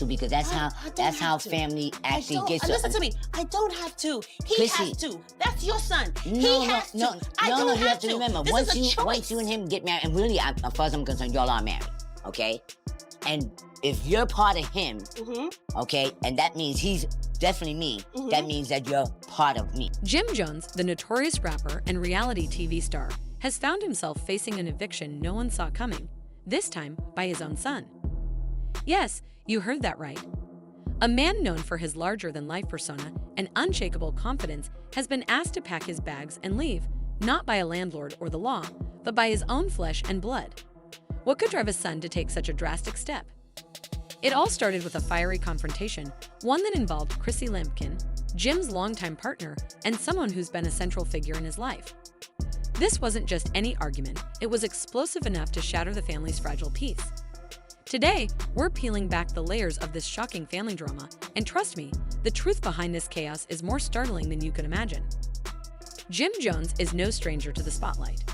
to, because that's how family actually gets. Listen to me. I don't have to. He Chrissy, has to. That's your son. No, He has to. I don't you have to remember. This is a choice. Once you and him get married, and really, as far as I'm concerned, y'all are married, okay? And if you're part of him, okay, and that means he's definitely me, that means that you're part of me. Jim Jones, the notorious rapper and reality TV star, has found himself facing an eviction no one saw coming, this time by his own son. Yes, you heard that right. A man known for his larger-than-life persona and unshakable confidence has been asked to pack his bags and leave, not by a landlord or the law, but by his own flesh and blood. What could drive a son to take such a drastic step? It all started with a fiery confrontation, one that involved Chrissy Lampkin, Jim's longtime partner, and someone who's been a central figure in his life. This wasn't just any argument, it was explosive enough to shatter the family's fragile peace. Today, we're peeling back the layers of this shocking family drama, and trust me, the truth behind this chaos is more startling than you could imagine. Jim Jones is no stranger to the spotlight.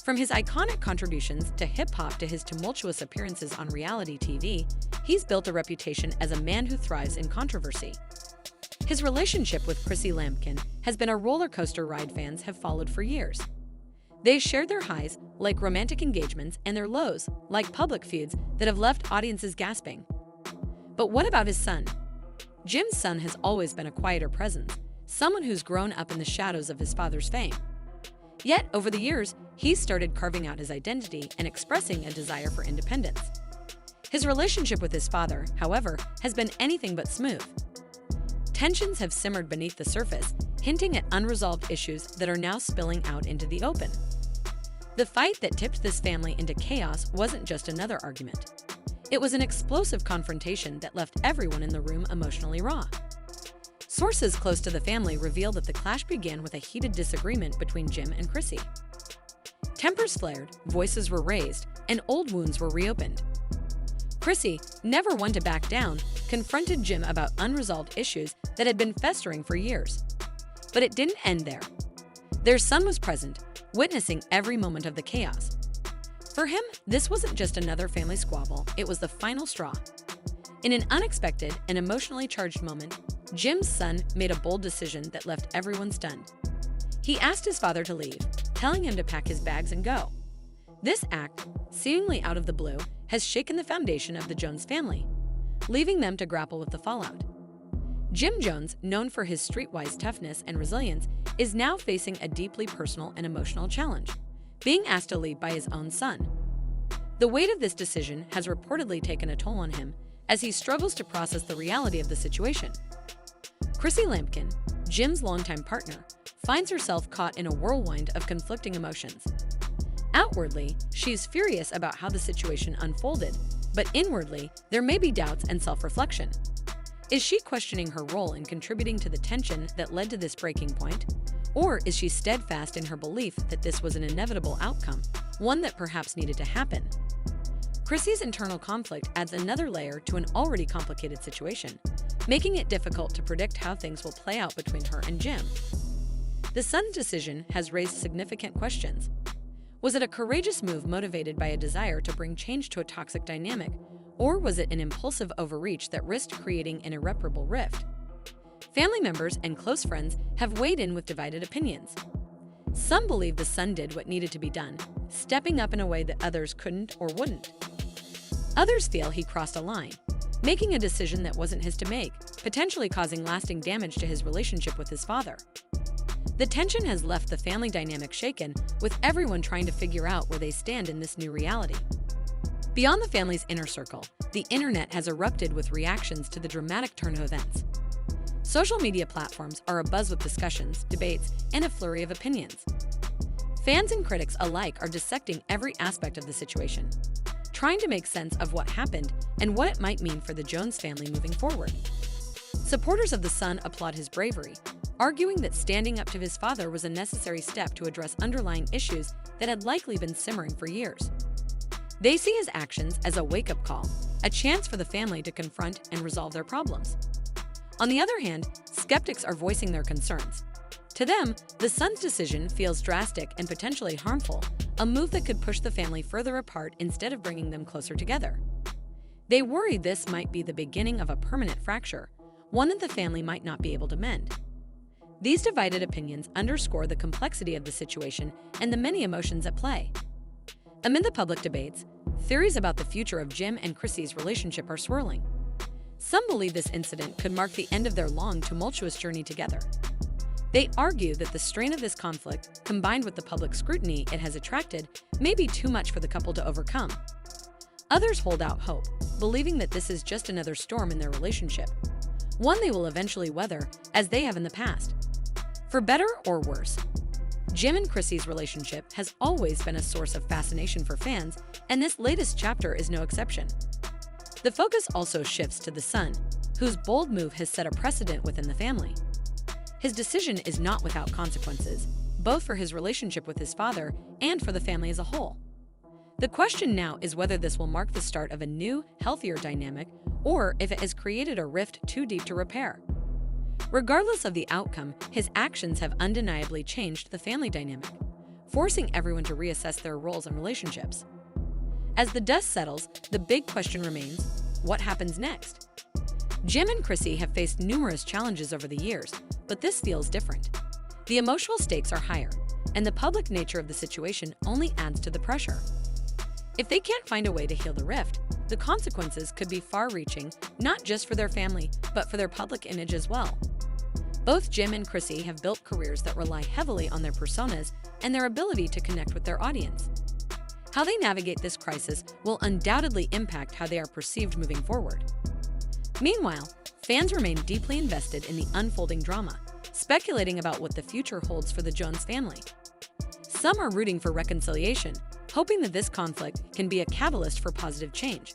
From his iconic contributions to hip-hop to his tumultuous appearances on reality TV, he's built a reputation as a man who thrives in controversy. His relationship with Chrissy Lampkin has been a roller coaster ride fans have followed for years. They've shared their highs, like romantic engagements, and their lows, like public feuds that have left audiences gasping. But what about his son? Jim's son has always been a quieter presence, someone who's grown up in the shadows of his father's fame. Yet, over the years, he's started carving out his identity and expressing a desire for independence. His relationship with his father, however, has been anything but smooth. Tensions have simmered beneath the surface, hinting at unresolved issues that are now spilling out into the open. The fight that tipped this family into chaos wasn't just another argument. It was an explosive confrontation that left everyone in the room emotionally raw. Sources close to the family reveal that the clash began with a heated disagreement between Jim and Chrissy. Tempers flared, voices were raised, and old wounds were reopened. Chrissy, never one to back down, confronted Jim about unresolved issues that had been festering for years. But it didn't end there. Their son was present, witnessing every moment of the chaos. For him, this wasn't just another family squabble, it was the final straw. In an unexpected and emotionally charged moment, Jim's son made a bold decision that left everyone stunned. He asked his father to leave, telling him to pack his bags and go. This act, seemingly out of the blue, has shaken the foundation of the Jones family, leaving them to grapple with the fallout. Jim Jones, known for his streetwise toughness and resilience, is now facing a deeply personal and emotional challenge, being asked to leave by his own son. The weight of this decision has reportedly taken a toll on him as he struggles to process the reality of the situation. Chrissy Lampkin, Jim's longtime partner, finds herself caught in a whirlwind of conflicting emotions. Outwardly, she's furious about how the situation unfolded, but inwardly, there may be doubts and self-reflection. Is she questioning her role in contributing to the tension that led to this breaking point? Or is she steadfast in her belief that this was an inevitable outcome, one that perhaps needed to happen? Chrissy's internal conflict adds another layer to an already complicated situation, making it difficult to predict how things will play out between her and Jim. The son's decision has raised significant questions. Was it a courageous move motivated by a desire to bring change to a toxic dynamic, or was it an impulsive overreach that risked creating an irreparable rift? Family members and close friends have weighed in with divided opinions. Some believe the son did what needed to be done, stepping up in a way that others couldn't or wouldn't. Others feel he crossed a line, making a decision that wasn't his to make, potentially causing lasting damage to his relationship with his father. The tension has left the family dynamic shaken, with everyone trying to figure out where they stand in this new reality. Beyond the family's inner circle, the internet has erupted with reactions to the dramatic turn of events. Social media platforms are abuzz with discussions, debates, and a flurry of opinions. Fans and critics alike are dissecting every aspect of the situation, trying to make sense of what happened and what it might mean for the Jones family moving forward. Supporters of the son applaud his bravery, arguing that standing up to his father was a necessary step to address underlying issues that had likely been simmering for years. They see his actions as a wake-up call, a chance for the family to confront and resolve their problems. On the other hand, skeptics are voicing their concerns. To them, the son's decision feels drastic and potentially harmful, a move that could push the family further apart instead of bringing them closer together. They worry this might be the beginning of a permanent fracture, one that the family might not be able to mend. These divided opinions underscore the complexity of the situation and the many emotions at play. Amid the public debates, theories about the future of Jim and Chrissy's relationship are swirling. Some believe this incident could mark the end of their long, tumultuous journey together. They argue that the strain of this conflict, combined with the public scrutiny it has attracted, may be too much for the couple to overcome. Others hold out hope, believing that this is just another storm in their relationship, one they will eventually weather, as they have in the past. For better or worse, Jim and Chrissy's relationship has always been a source of fascination for fans, and this latest chapter is no exception. The focus also shifts to the son, whose bold move has set a precedent within the family. His decision is not without consequences, both for his relationship with his father and for the family as a whole. The question now is whether this will mark the start of a new, healthier dynamic, or if it has created a rift too deep to repair. Regardless of the outcome, his actions have undeniably changed the family dynamic, forcing everyone to reassess their roles and relationships. As the dust settles, the big question remains, what happens next? Jim and Chrissy have faced numerous challenges over the years, but this feels different. The emotional stakes are higher, and the public nature of the situation only adds to the pressure. If they can't find a way to heal the rift, the consequences could be far-reaching, not just for their family, but for their public image as well. Both Jim and Chrissy have built careers that rely heavily on their personas and their ability to connect with their audience. How they navigate this crisis will undoubtedly impact how they are perceived moving forward. Meanwhile, fans remain deeply invested in the unfolding drama, speculating about what the future holds for the Jones family. Some are rooting for reconciliation, hoping that this conflict can be a catalyst for positive change.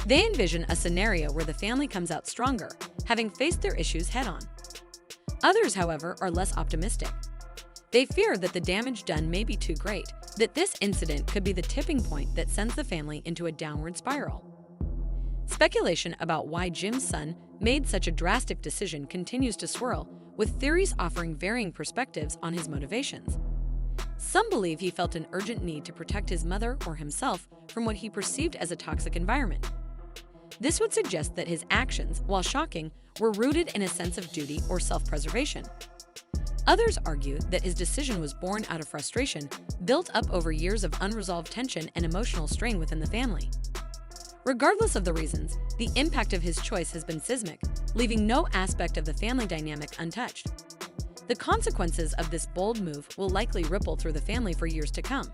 They envision a scenario where the family comes out stronger, having faced their issues head-on. Others, however, are less optimistic. They fear that the damage done may be too great, that this incident could be the tipping point that sends the family into a downward spiral. Speculation about why Jim's son made such a drastic decision continues to swirl, with theories offering varying perspectives on his motivations. Some believe he felt an urgent need to protect his mother or himself from what he perceived as a toxic environment. This would suggest that his actions, while shocking, were rooted in a sense of duty or self-preservation. Others argue that his decision was born out of frustration, built up over years of unresolved tension and emotional strain within the family. Regardless of the reasons, the impact of his choice has been seismic, leaving no aspect of the family dynamic untouched. The consequences of this bold move will likely ripple through the family for years to come.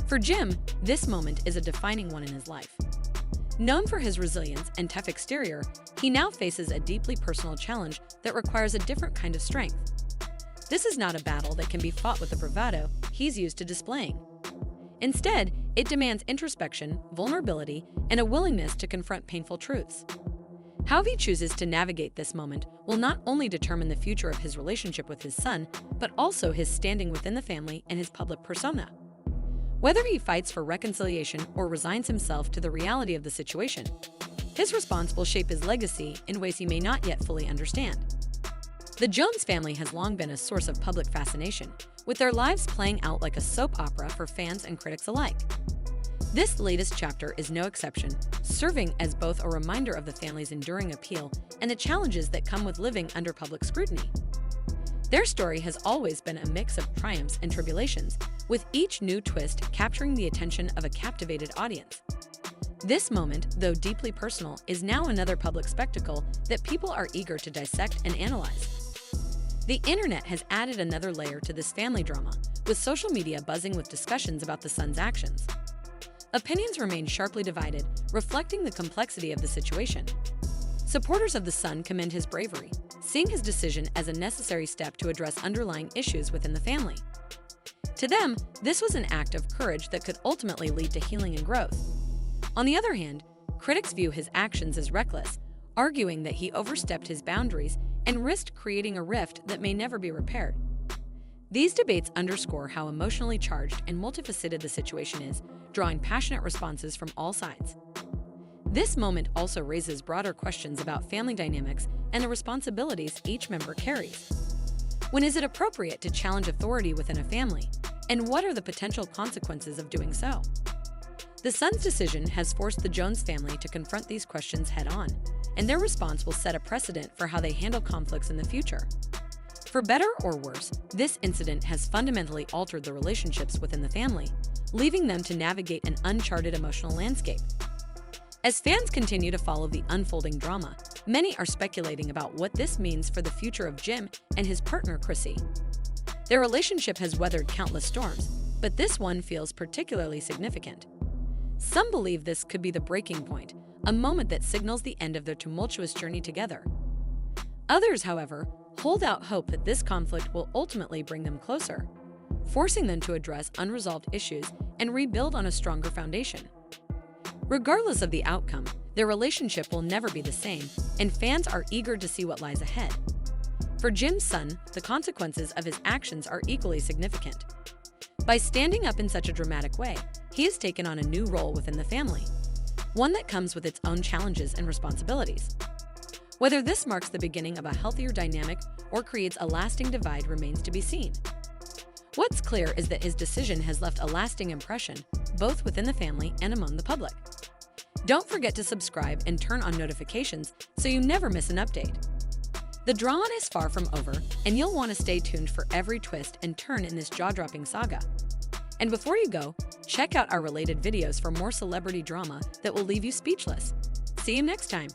For Jim, this moment is a defining one in his life. Known for his resilience and tough exterior, he now faces a deeply personal challenge that requires a different kind of strength. This is not a battle that can be fought with the bravado he's used to displaying. Instead, it demands introspection, vulnerability, and a willingness to confront painful truths. How he chooses to navigate this moment will not only determine the future of his relationship with his son, but also his standing within the family and his public persona. Whether he fights for reconciliation or resigns himself to the reality of the situation, his response will shape his legacy in ways he may not yet fully understand. The Jones family has long been a source of public fascination, with their lives playing out like a soap opera for fans and critics alike. This latest chapter is no exception, serving as both a reminder of the family's enduring appeal and the challenges that come with living under public scrutiny. Their story has always been a mix of triumphs and tribulations, with each new twist capturing the attention of a captivated audience. This moment, though deeply personal, is now another public spectacle that people are eager to dissect and analyze. The internet has added another layer to this family drama, with social media buzzing with discussions about the son's actions. Opinions remain sharply divided, reflecting the complexity of the situation. Supporters of the son commend his bravery, seeing his decision as a necessary step to address underlying issues within the family. To them, this was an act of courage that could ultimately lead to healing and growth. On the other hand, critics view his actions as reckless, arguing that he overstepped his boundaries and risked creating a rift that may never be repaired. These debates underscore how emotionally charged and multifaceted the situation is, drawing passionate responses from all sides. This moment also raises broader questions about family dynamics and the responsibilities each member carries. When is it appropriate to challenge authority within a family, and what are the potential consequences of doing so? The son's decision has forced the Jones family to confront these questions head-on, and their response will set a precedent for how they handle conflicts in the future. For better or worse, this incident has fundamentally altered the relationships within the family, leaving them to navigate an uncharted emotional landscape. As fans continue to follow the unfolding drama, many are speculating about what this means for the future of Jim and his partner Chrissy. Their relationship has weathered countless storms, but this one feels particularly significant. Some believe this could be the breaking point, a moment that signals the end of their tumultuous journey together. Others, however, hold out hope that this conflict will ultimately bring them closer, forcing them to address unresolved issues and rebuild on a stronger foundation. Regardless of the outcome, their relationship will never be the same, and fans are eager to see what lies ahead. For Jim's son, the consequences of his actions are equally significant. By standing up in such a dramatic way, he has taken on a new role within the family, one that comes with its own challenges and responsibilities. Whether this marks the beginning of a healthier dynamic or creates a lasting divide remains to be seen. What's clear is that his decision has left a lasting impression, both within the family and among the public. Don't forget to subscribe and turn on notifications so you never miss an update. The drama is far from over, and you'll want to stay tuned for every twist and turn in this jaw-dropping saga. And before you go, check out our related videos for more celebrity drama that will leave you speechless. See you next time.